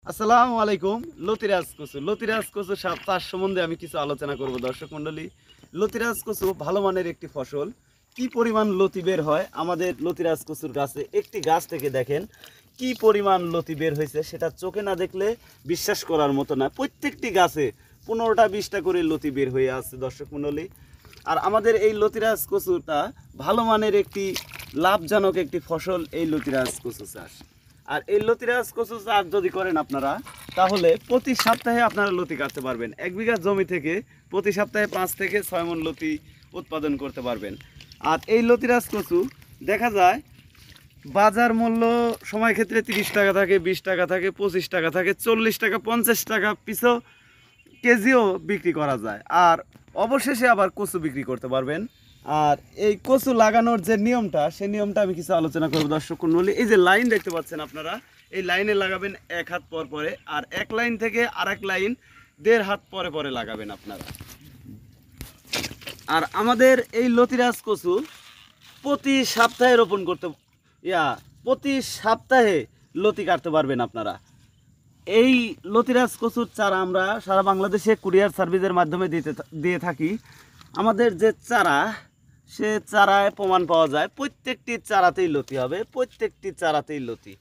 আসসালামু আলাইকুম। লতিরাজ কচু চাষ সম্বন্ধে আমি কিছু আলোচনা করব দর্শক মণ্ডলী। লতিরাজ কচু ভালো মানের একটি ফসল। কি পরিমাণ লতি বের হয় আমাদের লতিরাজ কচুর গাছে, একটি গাছ থেকে দেখেন কি পরিমাণ লতি বের হয়েছে, সেটা চোখে না দেখলে বিশ্বাস করার মতো না। প্রত্যেকটি গাছে 15টা 20টা করে লতি বের হয়ে আছে দর্শক মণ্ডলী। আর আমাদের এই লতিরাজ কচুটা ভালো মানের একটি লাভজনক একটি ফসল এই লতিরাজ কচু চাষ। আর এই লতিরাজ কচু চাষ যদি করেন আপনারা, তাহলে প্রতি সপ্তাহে আপনারা লতি কাটতে পারবেন। 1 বিঘা জমি থেকে প্রতি সপ্তাহে 5 থেকে 6 মণ লতি উৎপাদন করতে পারবেন। আর এই লতিরাজ কচু দেখা যায় বাজার মূল্য সময় ক্ষেত্রে 30 টাকা থাকে, 20 টাকা থাকে, 25 টাকা থাকে, 40 টাকা, 50 টাকা পিছু কেজিও বিক্রি করা যায়। আর অবশেষে আবার কচু বিক্রি করতে পারবেন। আর এই কচু লাগানোর যে নিয়মটা, সেই নিয়মটা আমি কিছু আলোচনা করব দর্শক মণ্ডলী। এই যে লাইন দেখতে পাচ্ছেন আপনারা, এই লাইনে লাগাবেন 1 হাত পর পরে, আর এক লাইন থেকে আরেক লাইন 1.5 হাত পরে পরে লাগাবেন আপনারা। আর আমাদের এই লতিরাজ কচু প্রতি সপ্তাহে রোপণ করতে প্রতি সপ্তাহে লতি কাটতে পারবেন আপনারা। এই লতিরাজ কচুর চারা আমরা সারা বাংলাদেশে কুরিয়ার সার্ভিসের মাধ্যমে দিয়ে থাকি। আমাদের যে চারা, সে চারায় প্রমাণ পাওয়া যায় প্রত্যেকটি চারাতেই লতি হবে, প্রত্যেকটি চারাতেই লতি।